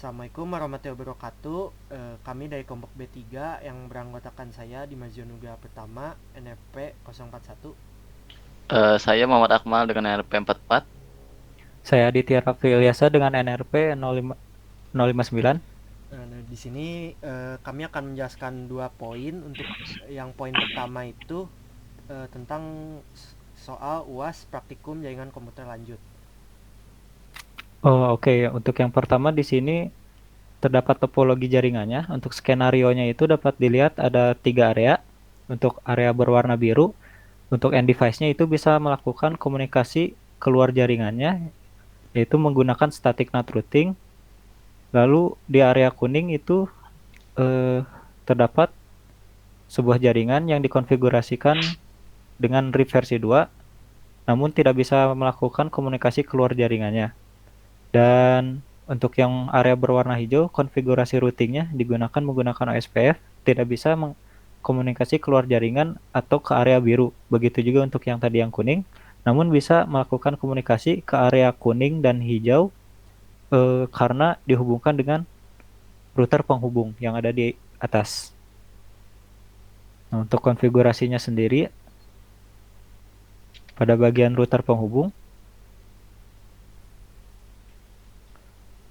Assalamualaikum warahmatullahi wabarakatuh. Kami dari kelompok B3 yang beranggotakan saya di Nuga pertama NFP 041. Saya Muhammad Akmal dengan NRP 44. Saya Aditya Raffi Ilyasa dengan NRP 059. Nah, di sini kami akan menjelaskan 2 poin. Untuk yang poin pertama itu tentang soal UAS praktikum jaringan komputer lanjut. Oh, oke. Untuk yang pertama di sini terdapat topologi jaringannya. Untuk skenario-nya itu dapat dilihat ada 3 area. Untuk area berwarna biru, untuk end device-nya itu bisa melakukan komunikasi keluar jaringannya, yaitu menggunakan static NAT routing. Lalu di area kuning itu eh, terdapat sebuah jaringan yang dikonfigurasikan dengan RIP versi 2, namun tidak bisa melakukan komunikasi keluar jaringannya. Dan untuk yang area berwarna hijau, konfigurasi routingnya digunakan menggunakan OSPF, tidak bisa komunikasi keluar jaringan atau ke area biru. Begitu juga untuk yang tadi yang kuning, namun bisa melakukan komunikasi ke area kuning dan hijau karena dihubungkan dengan router penghubung yang ada di atas. Nah, untuk konfigurasinya sendiri, pada bagian router penghubung,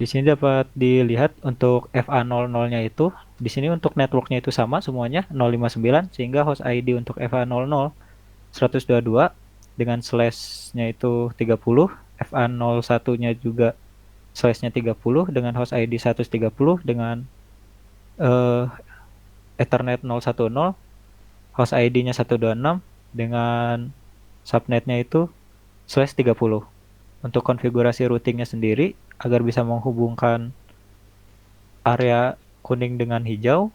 di sini dapat dilihat untuk FA00-nya itu, di sini untuk networknya itu sama semuanya 059, sehingga host ID untuk FA00 122 dengan slash-nya itu 30, FA01-nya juga slash-nya 30 dengan host ID 130 dengan eh, Ethernet 010, host ID-nya 126 dengan subnetnya itu slash 30. Untuk konfigurasi routingnya sendiri, agar bisa menghubungkan area kuning dengan hijau,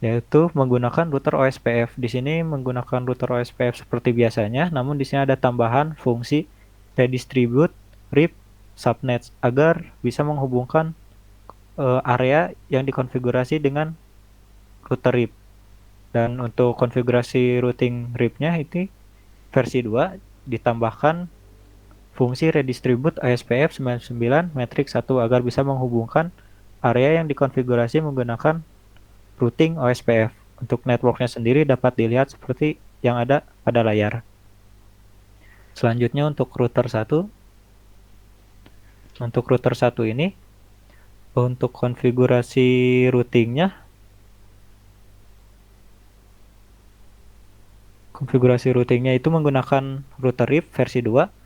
yaitu menggunakan router OSPF. Di sini menggunakan router OSPF seperti biasanya, namun di sini ada tambahan fungsi redistribute RIP subnets agar bisa menghubungkan area yang dikonfigurasi dengan router RIP. Dan untuk konfigurasi routing RIP-nya itu versi 2 ditambahkan fungsi redistribute OSPF 99 matrix 1 agar bisa menghubungkan area yang dikonfigurasi menggunakan routing OSPF. Untuk networknya sendiri dapat dilihat seperti yang ada pada layar. Selanjutnya untuk router 1. Untuk router 1 ini, untuk konfigurasi routingnya, itu menggunakan router RIP versi 2.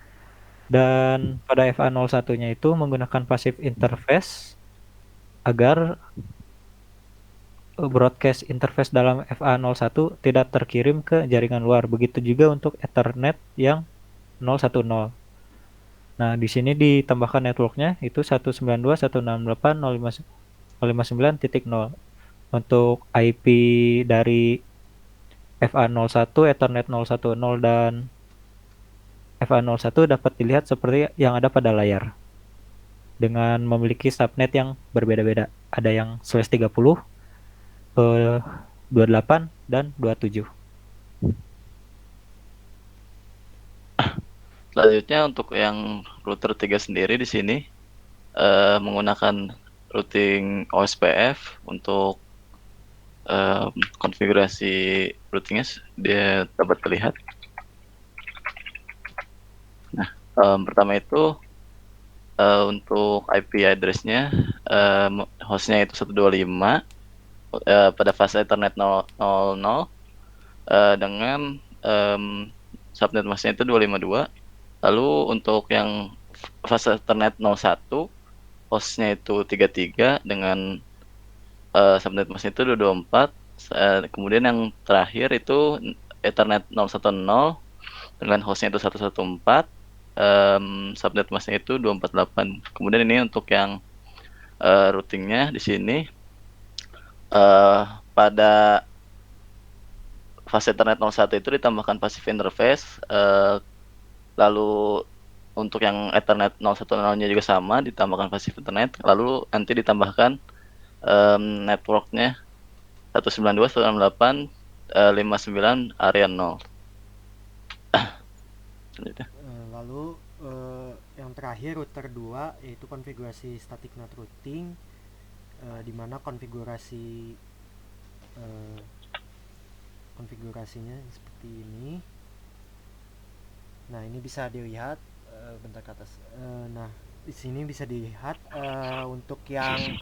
Dan pada FA01-nya itu menggunakan passive interface agar broadcast interface dalam FA01 tidak terkirim ke jaringan luar. Begitu juga untuk Ethernet yang 010. Nah, di sini ditambahkan networknya itu 192.168.059.0. Untuk IP dari FA01, Ethernet 010 dan FA01 dapat dilihat seperti yang ada pada layar. Dengan memiliki subnet yang berbeda-beda. Ada yang slash 30, 28, dan 27. Selanjutnya untuk yang router 3 sendiri di sini menggunakan routing OSPF untuk konfigurasi routingnya dia dapat terlihat. Nah, pertama itu untuk IP address-nya hostnya itu 125 pada fase Ethernet 000 dengan subnet masknya itu 252. Lalu untuk yang fase Ethernet 01 hostnya itu 33 dengan subnet masknya itu 224. Kemudian yang terakhir itu Ethernet 010 dengan hostnya itu 114, subnet masknya itu 248. Kemudian ini untuk yang routingnya di sini pada fase Ethernet 01 itu ditambahkan passive interface, lalu untuk yang Ethernet 010-nya juga sama ditambahkan passive Ethernet, lalu nanti ditambahkan networknya 192.168.59 area 0. Lalu yang terakhir router 2 yaitu konfigurasi static NAT routing, di mana konfigurasinya seperti ini. Nah, ini bisa dilihat bentar ke atas. Nah, di sini bisa dilihat untuk yang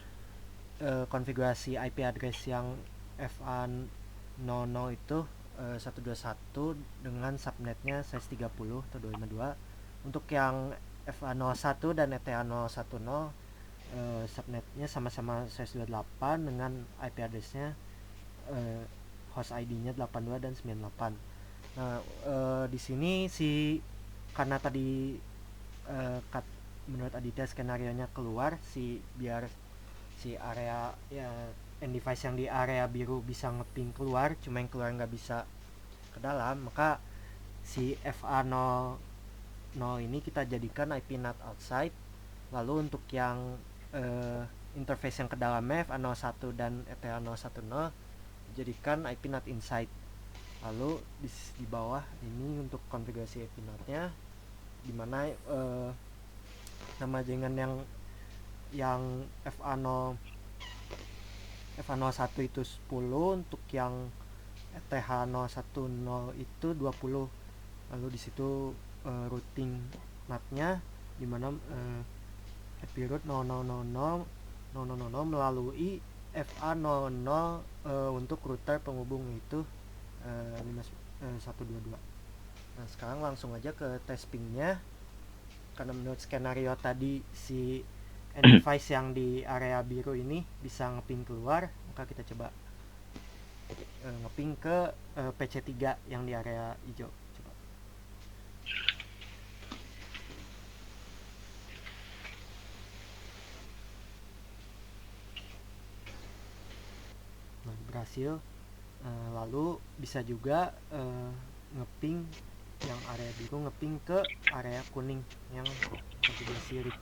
konfigurasi IP address yang FA00 itu 121 dengan subnetnya size 30 atau 252. Untuk yang FA01 dan ETA010 subnetnya sama-sama size 28 dengan IP addressnya host ID-nya 82 dan 98. Nah, di sini karena tadi menurut Aditya skenarionya keluar biar si area ya end device yang di area biru bisa ngeping keluar, cuma yang keluar nggak bisa ke dalam, maka si FA00 ini kita jadikan IP NAT outside. Lalu untuk yang interface yang ke dalamnya FA01 dan ETA010 jadikan IP NAT inside. Lalu di bawah ini untuk konfigurasi IP NAT-nya, dimana nama jaringan yang FA01 itu 10, untuk yang ETH010 itu 20. Lalu di situ routing NAT-nya dimana IP route 0000 melalui FA00 untuk router penghubung itu 122. Nah, sekarang langsung aja ke test pingnya. Karena menurut skenario tadi si end device yang di area biru ini bisa ngeping keluar, maka kita coba ngeping ke PC3 yang di area hijau. Coba. Nah, berhasil. Lalu bisa juga ngeping yang area biru, ngeping ke area kuning yang konfigurasi RIP.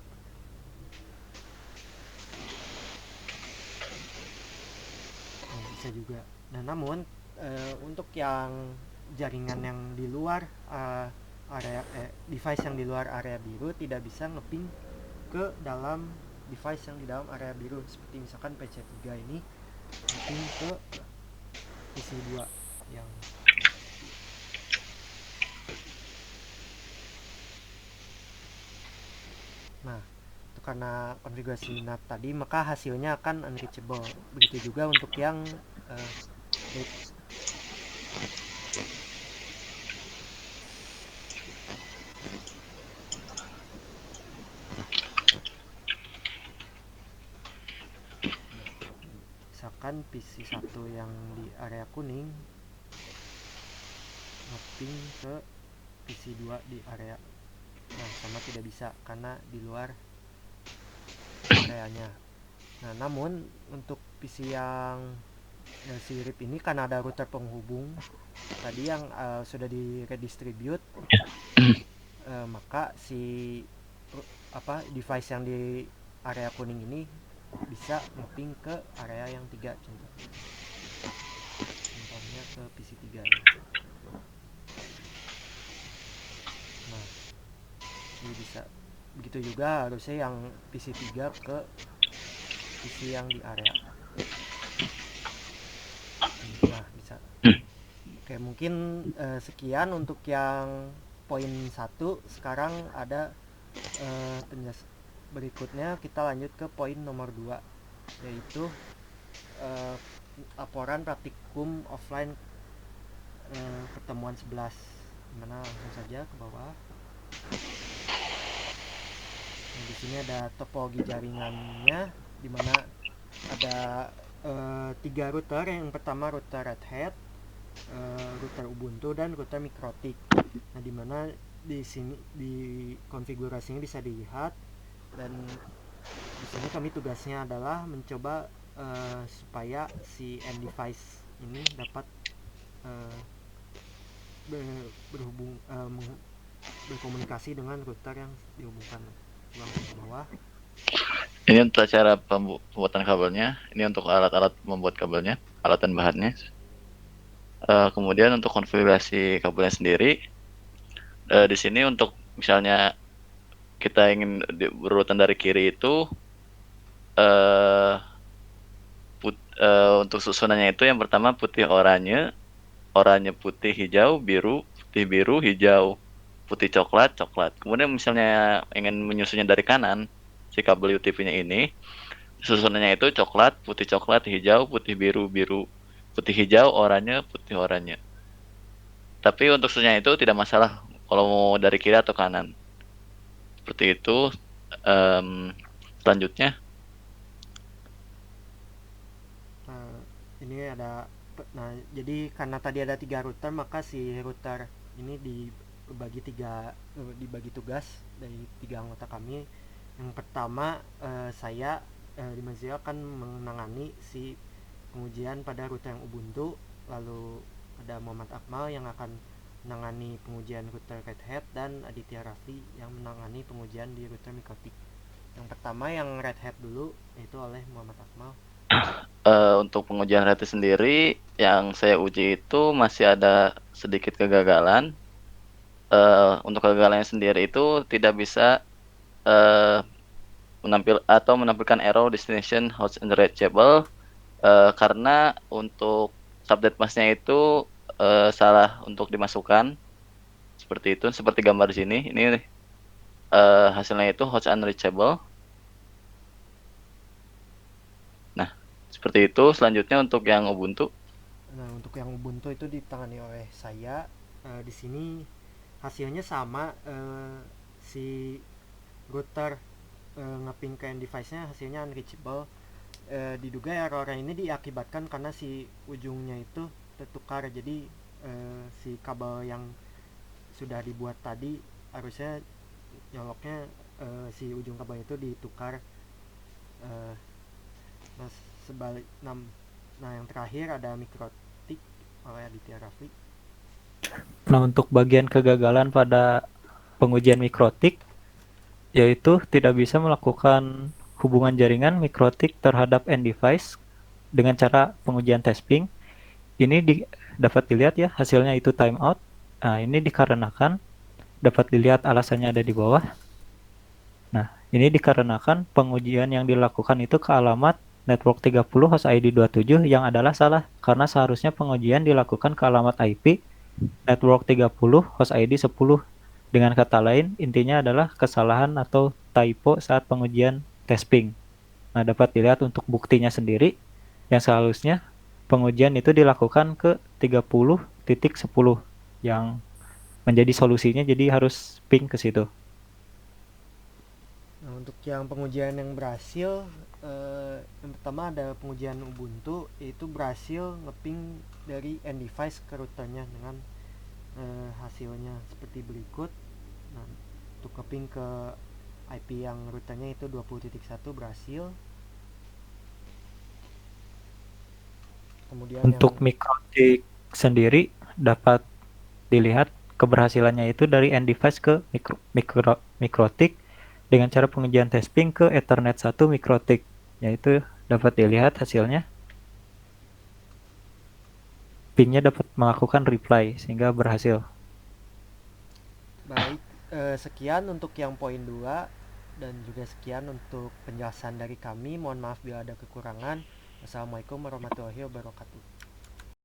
Bisa juga. Nah, namun untuk yang jaringan yang di luar device yang di luar area biru tidak bisa ngeping ke dalam device yang di dalam area biru, seperti misalkan PC3 ini ngeping ke PC2 yang nah, itu karena konfigurasi NAT tadi, maka hasilnya akan unreachable. Begitu juga untuk yang misalkan PC1 yang di area kuning ngeping ke PC2 di area, nah sama tidak bisa karena di luar areanya. Nah, namun untuk PC yang si RIP ini karena ada router penghubung tadi yang sudah di redistribute, maka si device yang di area kuning ini bisa ngeping ke area yang 3, contohnya ke PC3 ya. Nah, ini bisa. Begitu juga harusnya yang PC3 ke PC yang di area. Nah, bisa. Oke, mungkin sekian untuk yang poin 1. Sekarang ada berikutnya kita lanjut ke poin nomor 2, yaitu laporan praktikum offline pertemuan 11. Dimana langsung saja ke bawah. Nah, di sini ada topologi jaringannya, dimana ada 3 router. Yang pertama router Red Hat, router Ubuntu, dan router Mikrotik. Nah, dimana di sini di konfigurasinya bisa dilihat, dan di sini kami tugasnya adalah mencoba supaya si end device ini dapat berkomunikasi dengan router yang dihubungkan. Langsung ke bawah. Ini untuk cara pembuatan kabelnya. Ini untuk alat-alat membuat kabelnya, alat dan bahannya. Kemudian untuk konfigurasi kabelnya sendiri, di sini untuk misalnya kita ingin berurutan dari kiri itu untuk susunannya itu yang pertama putih oranye, oranye putih hijau, biru, putih biru, hijau, putih coklat, coklat. Kemudian misalnya ingin menyusunnya dari kanan, si kabel UTP-nya ini, susunannya itu coklat, hijau, putih biru, biru, putih hijau, oranye, putih oranye. Tapi untuk susunannya itu tidak masalah kalau mau dari kiri atau kanan. Seperti itu. Selanjutnya, ini ada jadi karena tadi ada 3 router, maka si router ini dibagi tugas dari 3 anggota kami. Yang pertama, saya Dimazio akan menangani si pengujian pada router yang Ubuntu, lalu ada Muhammad Akmal yang akan menangani pengujian router Red Hat, dan Aditya Rafli yang menangani pengujian di router Mikotik. Yang pertama yang Red Hat dulu, yaitu oleh Muhammad Akmal. Untuk pengujian Red Hat sendiri yang saya uji itu masih ada sedikit kegagalan. Untuk kegagalannya sendiri itu tidak bisa menampilkan error destination host unreachable, karena untuk subnet masknya itu salah untuk dimasukkan. Seperti itu, seperti gambar di sini. Ini hasilnya itu host unreachable. Nah, seperti itu. Selanjutnya untuk yang Ubuntu. Nah, untuk yang Ubuntu itu ditangani oleh saya. Di sini hasilnya sama, si router ngeping ke end device-nya hasilnya unreachable. Diduga error ini diakibatkan karena si ujungnya itu tertukar. Jadi si kabel yang sudah dibuat tadi harusnya nyoloknya si ujung kabel itu ditukar. Nah yang terakhir ada Mikrotik oleh Aditya Rafli. Nah, untuk bagian kegagalan pada pengujian Mikrotik, yaitu tidak bisa melakukan hubungan jaringan Mikrotik terhadap end device dengan cara pengujian tesping. Ini dapat dilihat ya, hasilnya itu timeout. Nah, ini dikarenakan, dapat dilihat alasannya ada di bawah. Nah, ini dikarenakan pengujian yang dilakukan itu ke alamat network 30 host ID 27 yang adalah salah, karena seharusnya pengujian dilakukan ke alamat IP network 30 host ID 10. Dengan kata lain, intinya adalah kesalahan atau typo saat pengujian tesping. Nah, dapat dilihat untuk buktinya sendiri, yang seharusnya pengujian itu dilakukan ke 30.10 yang menjadi solusinya, jadi harus ping ke situ. Nah, untuk yang pengujian yang berhasil, yang pertama ada pengujian Ubuntu, yaitu berhasil ngeping dari end device ke routernya dengan hasilnya seperti berikut. Nah, untuk ngeping ke IP yang routernya itu 20.1 berhasil. Kemudian untuk Mikrotik sendiri dapat dilihat keberhasilannya itu dari end device ke Mikrotik dengan cara pengujian tesping ke Ethernet 1 Mikrotik, yaitu dapat dilihat hasilnya. Pingnya dapat melakukan reply sehingga berhasil. Baik, sekian untuk yang poin 2 dan juga sekian untuk penjelasan dari kami. Mohon maaf bila ada kekurangan. Wassalamualaikum warahmatullahi wabarakatuh.